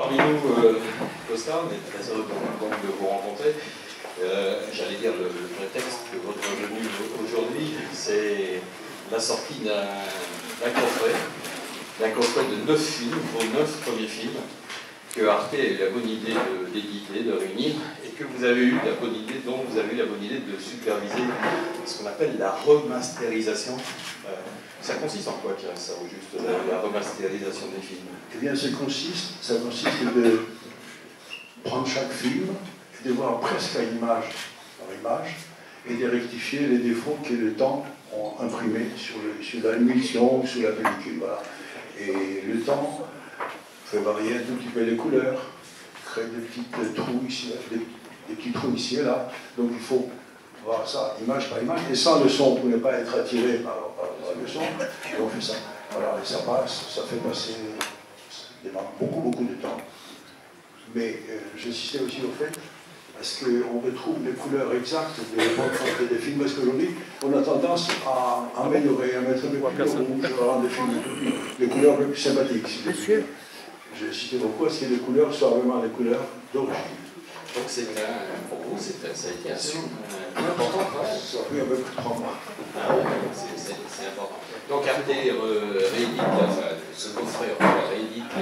Parmi nous, Costa, on est très heureux de vous rencontrer. J'allais dire, le prétexte de votre venue aujourd'hui, c'est la sortie d'un coffret de 9 films, pour 9 premiers films, que Arte a eu la bonne idée d'éditer, de réunir, et que vous avez eu la bonne idée, dont vous avez eu la bonne idée de superviser ce qu'on appelle la remasterisation. Ça consiste en quoi, Thierry, ça, au juste, la remasterisation des films? Eh bien, ça consiste de prendre chaque film, et de voir presque à image par image, et de rectifier les défauts que le temps ont imprimés sur la émulsion ou sur la pellicule. Voilà. Et le temps fait varier un tout petit peu les couleurs, crée des petits trous ici, des petits trous ici et là. Donc il faut voir ça image par image, et sans le son, pour ne pas être attiré par le son, et on fait ça. Voilà, et ça passe, ça fait passer beaucoup de temps. Mais j'insistais aussi au fait, parce qu'on retrouve les couleurs exactes de l'époque des films, parce qu'aujourd'hui, on a tendance à améliorer, à mettre des couleurs rouges, à rendre les couleurs plus sympathiques. Monsieur. J'ai cité beaucoup à ce que les couleurs soient vraiment les couleurs d'origine. Donc pour vous, ça a été un film important quand même. Ça a pris un peu plus de 3 mois. Ah ouais, c'est important. Donc Arte réédite, enfin, ce coffret réédite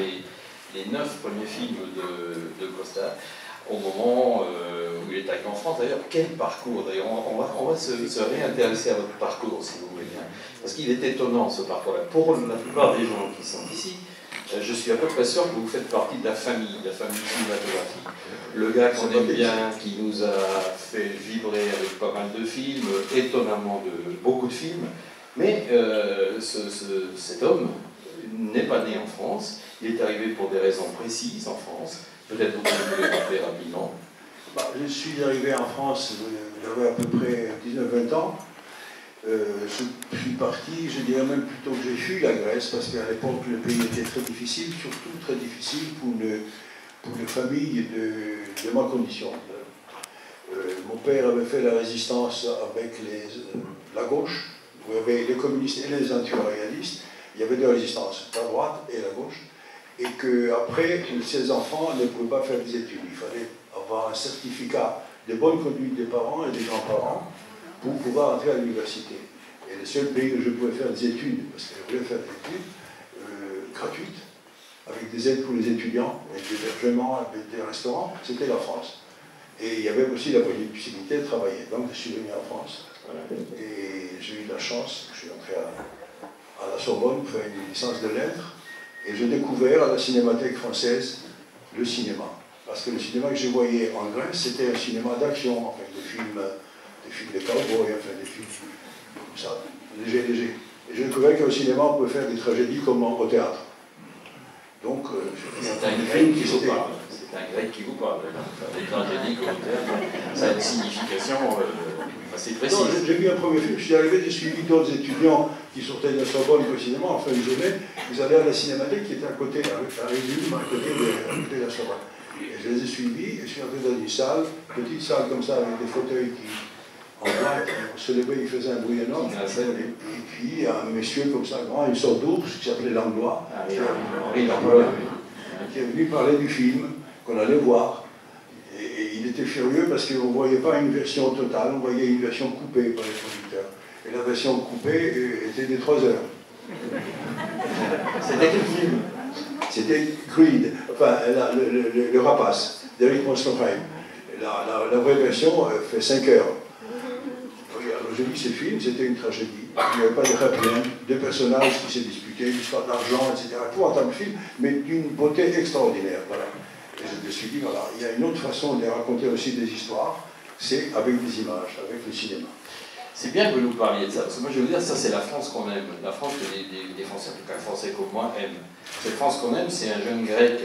les 9 premiers films de Costa au moment où il est arrivé en France. D'ailleurs, quel parcours? D'ailleurs, on va se réintéresser à votre parcours, si vous voulez bien. Parce qu'il est étonnant, ce parcours-là. Pour la plupart des gens qui sont ici, je suis à peu près sûr que vous faites partie de la famille cinématographique. Le gars qu'on aime bien, qui nous a fait vibrer avec pas mal de films, étonnamment beaucoup de films, mais cet homme n'est pas né en France, il est arrivé pour des raisons précises en France, peut-être vous pouvez le rappeler rapidement. Je suis arrivé en France, j'avais à peu près 19-20 ans. Je suis parti, je dirais même plutôt que j'ai fui la Grèce, parce qu'à l'époque le pays était très difficile, surtout très difficile pour les familles de ma condition. Mon père avait fait la résistance avec la gauche, où il y avait les communistes et les anti-royalistes. Il y avait deux résistances, la droite et la gauche, et qu'après, ses enfants ne pouvaient pas faire des études. Il fallait avoir un certificat de bonne conduite des parents et des grands-parents pour pouvoir entrer à l'université. Et le seul pays où je pouvais faire des études, parce que je voulais faire des études gratuites, avec des aides pour les étudiants, avec des hébergements, avec des restaurants, c'était la France. Et il y avait aussi la possibilité de travailler. Donc je suis venu en France. Et j'ai eu la chance, je suis entré à la Sorbonne pour faire une licence de lettres, et j'ai découvert à la Cinémathèque française le cinéma. Parce que le cinéma que je voyais en Grèce, c'était un cinéma d'action, en fait, des films de cowboys, enfin des films comme ça, légers. Et j'ai découvert qu'au cinéma, on pouvait faire des tragédies comme au théâtre. Donc, c'est un grec qui vous parle. C'est un grec qui vous parle. Les tragédies comme au théâtre, ça a une signification assez précise. Non, j'ai vu un premier film, je suis arrivé, j'ai suivi d'autres étudiants qui sortaient de la Sorbonne au cinéma, en fin de journée, ils allaient à la Cinémathèque qui était à côté, à Résume, à côté de la Sorbonne. Et je les ai suivis, et je suis entré dans une salle, petite salle comme ça, avec des fauteuils qui, en boîte, on se levait, il faisait un bruit énorme, et puis un monsieur comme ça, grand, une sorte d'ours, qui s'appelait Langlois, qui est venu parler du film, qu'on allait voir. Et il était furieux parce qu'on ne voyait pas une version totale, on voyait une version coupée par les producteurs. Et la version coupée était des 3 heures. C'était quel film? C'était Creed, enfin le rapace, d'Eric Monstroheim. La vraie version fait 5 heures. Alors j'ai vu ce film, c'était une tragédie. Il n'y avait pas de happy end, 2 personnages qui se disputaient, une histoire d'argent, etc. Tout en tant que film, mais d'une beauté extraordinaire. Voilà. Et je me suis dit, voilà, il y a une autre façon de raconter aussi des histoires, c'est avec des images, avec le cinéma. C'est bien que vous nous parliez de ça, parce que moi je vais vous dire, ça c'est la France qu'on aime, la France que des Français, en tout cas Français comme moi, aiment. Cette France qu'on aime, c'est un jeune grec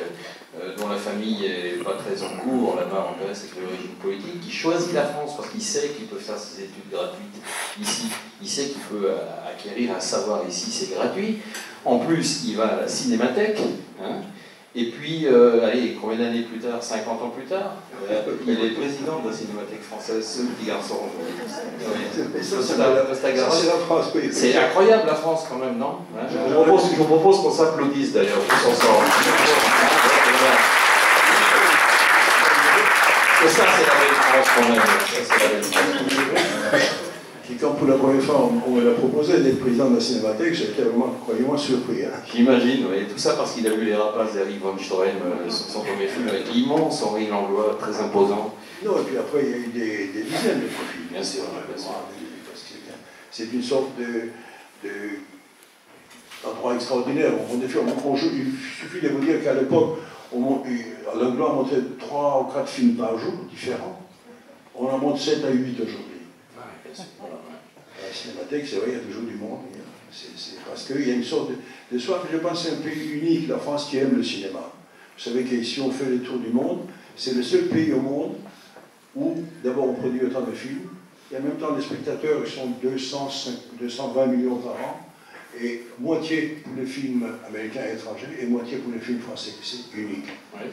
dont la famille n'est pas très en cours là-bas en Grèce avec l'origine politique, qui choisit la France parce qu'il sait qu'il peut faire ses études gratuites ici, il sait qu'il peut acquérir un savoir ici, c'est gratuit. En plus, il va à la Cinémathèque, hein. Et puis, allez, combien d'années plus tard, 50 ans plus tard, il est président de la Cinémathèque française, ce petit garçon. C'est la France, oui. C'est incroyable la France quand même, non? Je vous propose qu'on s'applaudisse d'ailleurs, tous ensemble. ça, c'est la belle France quand même. Ça, c'est la belle France. Et quand pour la première fois on me l'a proposé d'être président de la Cinémathèque, j'étais vraiment, croyez-moi, surpris. Hein. J'imagine, oui. Tout ça parce qu'il a vu Les Rapaces d'Eric von Stroheim sur son premier film avec l'immense Henri Langlois, très imposant. Non, et puis après, il y a eu des dizaines de profils. Bien sûr, bien sûr. C'est une sorte d'endroit extraordinaire. Il suffit de vous dire qu'à l'époque, Langlois montrait 3 ou 4 films par jour, différents. On en monte 7 à 8 aujourd'hui. La Cinémathèque, c'est vrai, il y a toujours du monde. C'est parce qu'il y a une sorte de soif. Je pense que c'est un pays unique, la France, qui aime le cinéma. Vous savez qu'ici, on fait le tour du monde. C'est le seul pays au monde où, d'abord, on produit autant de films, et en même temps, les spectateurs ils sont 220 millions par an, et moitié pour les films américains et étrangers, et moitié pour les films français. C'est unique. Ouais,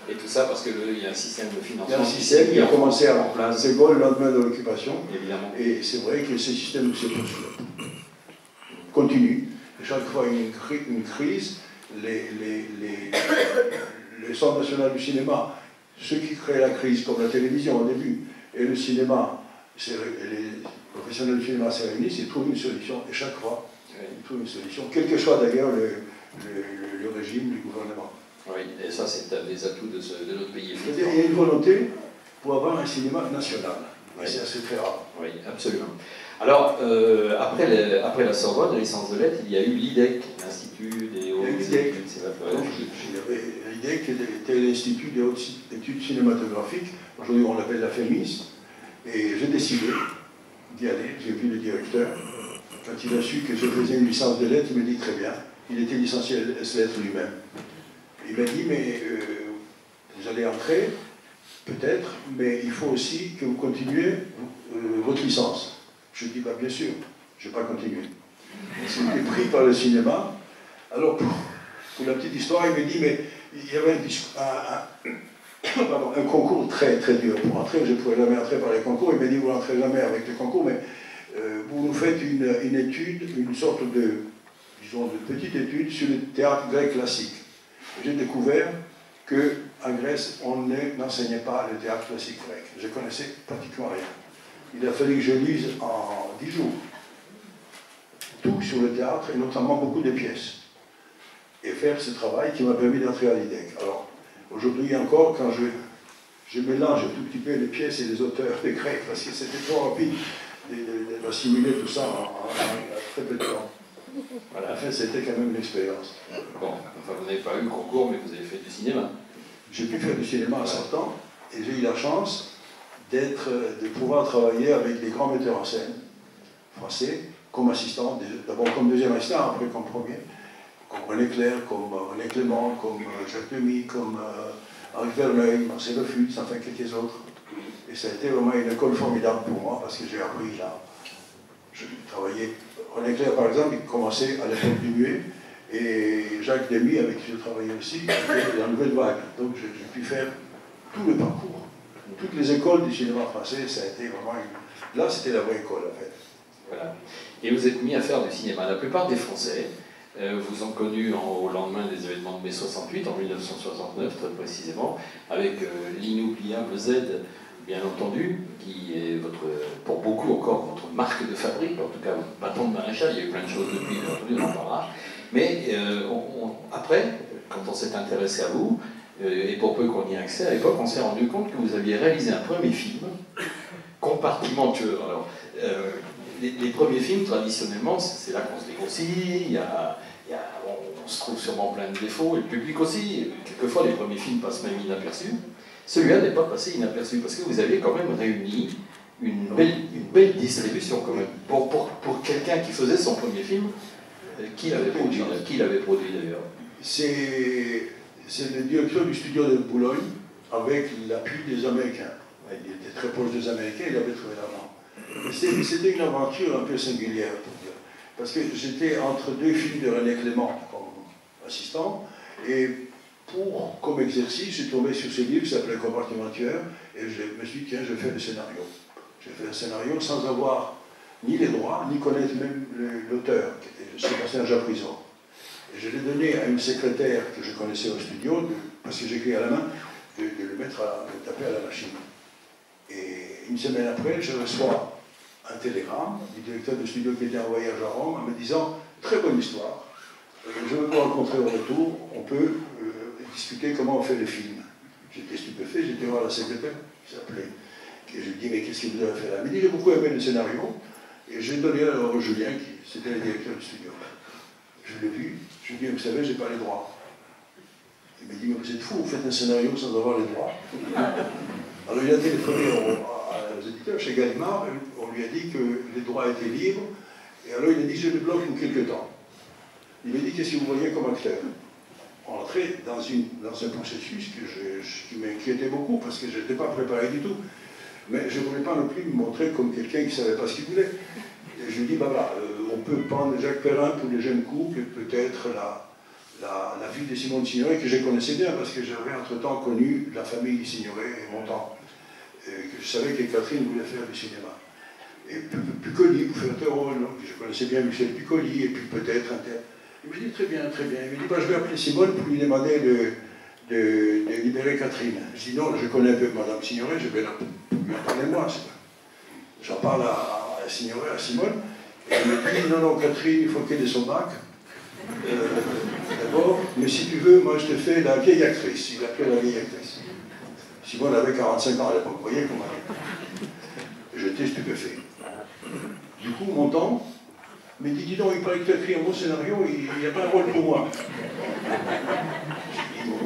et tout ça parce qu'il y a un système de financement. Il y a un système qui a commencé à en place. C'est bon le lendemain de l'occupation. Évidemment. Et c'est vrai que ce système se poursuit. Continue. Et chaque fois il y a une crise, le Centre national du cinéma, ceux qui créent la crise, comme la télévision au début, et le cinéma, les professionnels du cinéma se réunissent, ils trouvent une solution, et chaque fois, ils trouvent une solution, quel que soit d'ailleurs le régime du gouvernement. Oui, et ça, c'est un des atouts de notre pays. C'est-à-dire qu'il y a une volonté pour avoir un cinéma national. Oui. C'est assez très rare. Oui, absolument. Alors, après la Sorbonne, la licence de lettres, il y a eu l'IDEC, l'Institut des hautes études cinématographiques. L'IDEC était l'Institut des hautes études cinématographiques. Aujourd'hui, on l'appelle la FEMIS. Et j'ai décidé d'y aller. J'ai vu le directeur. Quand il a su que je faisais une licence de lettres, il me dit très bien. Il était licencié lettres lui-même. Il m'a dit, mais vous allez entrer, peut-être, mais il faut aussi que vous continuez votre licence. Je lui dis, bah, bien sûr, je ne vais pas continuer. J'étais pris par le cinéma. Alors, pour la petite histoire, il me dit, mais il y avait un concours très, très dur pour entrer. Je ne pouvais jamais entrer par les concours. Il m'a dit, vous n'entrez jamais avec les concours, mais vous nous faites une étude, une sorte de, disons, de petite étude sur le théâtre grec classique. J'ai découvert qu'en Grèce, on n'enseignait pas le théâtre classique grec. Je connaissais pratiquement rien. Il a fallu que je lise en 10 jours tout sur le théâtre, et notamment beaucoup de pièces. Et faire ce travail qui m'a permis d'entrer à l'IDEC. Alors, aujourd'hui encore, quand je mélange un tout petit peu les pièces et les auteurs des Grecs, parce que c'était trop rapide d'assimiler tout ça en très peu de temps. Voilà, enfin, c'était quand même une expérience. Bon, enfin, vous n'avez pas eu le concours, mais vous avez fait du cinéma. J'ai pu faire du cinéma à 100 ans, et j'ai eu la chance de pouvoir travailler avec des grands metteurs en scène français, comme assistant, d'abord comme deuxième assistant, après comme premier, comme René Clair, comme René Clément, comme Jacques Demy, comme Henri Verneuil, Marcel Lefutz, enfin quelques autres. Et ça a été vraiment une école formidable pour moi, parce que j'ai appris là. Je travaillais. René Clair, par exemple, il commençait à l'époque du muet, et Jacques Demy, avec qui je travaillais aussi, était dans la nouvelle vague. Donc j'ai pu faire tout le parcours. Toutes les écoles du cinéma français, ça a été vraiment une... Là, c'était la vraie école, en fait. Voilà. Et vous êtes mis à faire du cinéma. La plupart des Français vous ont connu au lendemain des événements de mai 68, en 1969 très précisément, avec l'inoubliable Z, bien entendu, qui est pour beaucoup encore votre marque de fabrique, en tout cas votre bâton de maréchal. Il y a eu plein de choses depuis, bien entendu, on en parlera. Mais après, quand on s'est intéressé à vous, et pour peu qu'on y ait accès, à l'époque, on s'est rendu compte que vous aviez réalisé un premier film, Compartimentueux. Alors, les premiers films, traditionnellement, c'est là qu'on se dégrossit, on se trouve sûrement plein de défauts, et le public aussi. Quelquefois, les premiers films passent même inaperçus. Celui-là n'est pas passé inaperçu, parce que vous avez quand même réuni une belle distribution, quand même. Pour quelqu'un qui faisait son premier film, qui l'avait produit d'ailleurs? C'est le directeur du studio de Boulogne, avec l'appui des Américains. Il était très proche des Américains, il avait trouvé l'argent. C'était une aventure un peu singulière, pour dire. Parce que j'étais entre deux films de René Clément comme assistant, et comme exercice, je suis tombé sur ce livre qui s'appelait Compartimentueux, et je me suis dit, tiens, je fais le scénario. J'ai fait un scénario sans avoir ni les droits, ni connaître même l'auteur, qui était Sébastien Japrison. Et je l'ai donné à une secrétaire que je connaissais au studio, parce que j'écris à la main, de le mettre de taper à la machine. Et une semaine après, je reçois un télégramme du directeur de studio qui était en voyage à Rome en me disant « Très bonne histoire, je veux vous rencontrer au retour, on peut discuter comment on fait le film. » J'étais stupéfait, j'étais voir la secrétaire qui s'appelait. Et je lui dis « Mais qu'est-ce que vous avez fait là ?» Il me dit « J'ai beaucoup aimé le scénario. » Et j'ai donné alors au Julien, qui c'était le directeur du studio. Je l'ai vu, je lui ai dit « Vous savez, j'ai pas les droits. » Il m'a dit « Mais vous êtes fou, vous faites un scénario sans avoir les droits. » Alors il a téléphoné aux éditeurs chez Gallimard, on lui a dit que les droits étaient libres, et alors il a dit je le bloque pour quelque temps. Il m'a dit qu'est-ce que vous voyez comme acteur? On entrait dans un processus qui m'inquiétait beaucoup parce que je n'étais pas préparé du tout. Mais je ne voulais pas non plus me montrer comme quelqu'un qui ne savait pas ce qu'il voulait. Et je lui ai dit bah voilà, on peut prendre Jacques Perrin pour les jeunes couples, peut-être la fille de Simone Signoret que je connaissais bien parce que j'avais entre-temps connu la famille Signoret et Montand. Que je savais que Catherine voulait faire du cinéma. Et Piccoli, pour faire un rôle, je connaissais bien Michel Piccoli, et puis peut-être un tel. Il me dit très bien, très bien. Il me dit bah, je vais appeler Simone pour lui demander de libérer Catherine. Je dis non, je connais un peu Madame Signoret, je vais lui en parler moi. J'en parle à Signoret, à Simone, et il me dit non, non, Catherine, il faut qu'elle ait son bac. D'abord, mais si tu veux, moi je te fais la vieille actrice. Il appelait la vieille actrice. Simone avait 45 ans à l'époque, vous voyez comment j'étais stupéfait. Du coup, Montand me dit, dis donc, il paraît que tu as écrit un bon scénario, il n'y a pas un rôle pour moi. Je dis, bon,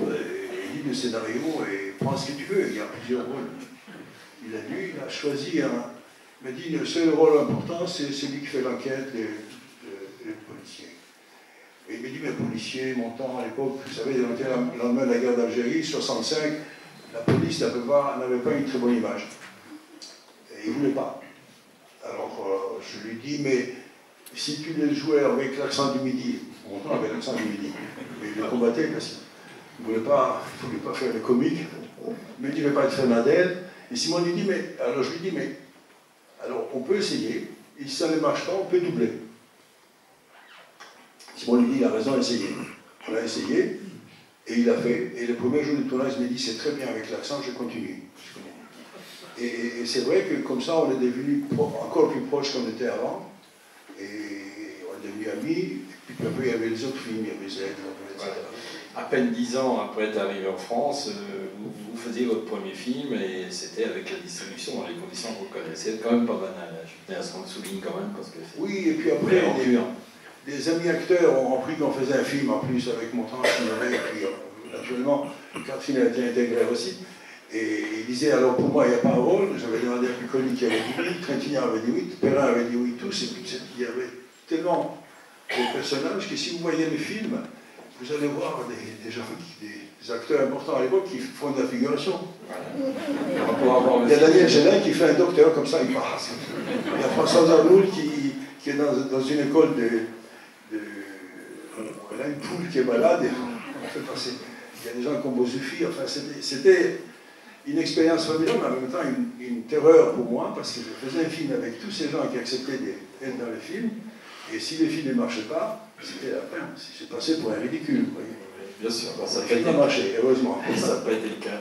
il lit le scénario et prends ce que tu veux, il y a plusieurs rôles. Il a lu, il a choisi un. Il m'a dit, le seul rôle important, c'est celui qui fait l'enquête, le policier. Et il me dit, mais policier, Montand, à l'époque, vous savez, on était le lendemain de la guerre d'Algérie, 65. La police n'avait pas une très bonne image. Et il ne voulait pas. Alors je lui dis, mais si tu les jouais avec l'accent du Midi, Montand avait l'accent du Midi, mais il le combattait parce qu'il ne voulait pas faire le comique, mais il ne voulait pas être Fernandel. Et Simon lui dit, mais, alors je lui dis, mais, alors on peut essayer, et si ça ne marche pas, on peut doubler. Simon lui dit, il a raison, essayez. On a essayé. Et il a fait, et le premier jour du tournage, il m'a dit, c'est très bien avec l'accent, je continue. Et c'est vrai que comme ça, on est devenu encore plus proches qu'on était avant, et on est devenus amis, et puis après, il y avait les autres films, il y avait Z, etc. Voilà. À peine 10 ans après être arrivé en France, vous faisiez votre premier film, et c'était avec la distribution dans les conditions que vous connaissez, c'est quand même pas banal, je tenais à ce qu'on le souligne quand même, parce que c'est... Oui, et puis après, des amis acteurs ont appris qu'on faisait un film en plus avec Montand, Signoret, et puis naturellement, Catherine a été intégrée aussi. Et il disait, alors pour moi, il n'y a pas un rôle. J'avais demandé à Piccoli qui avait dit oui, Trintignant avait dit oui, Perrin avait dit oui, tous. Et puis il y avait tellement de personnages que si vous voyez les films, vous allez voir des gens, des acteurs importants à l'époque qui font de la figuration. Voilà. Il y a Daniel Gélin qui fait un docteur comme ça, il passe. Il y a François Arnould qui est dans une école elle a une poule qui est malade et on fait passer. Il y a des gens comme Bozufi, enfin c'était une expérience formidable, mais en même temps une terreur pour moi, parce que je faisais un film avec tous ces gens qui acceptaient d'être dans le film, et si les films ne marchaient pas, c'était la fin. C'est passé pour un ridicule. Vous voyez. Bien sûr, ça n'a pas marché, heureusement. Ça n'a pas été le cas.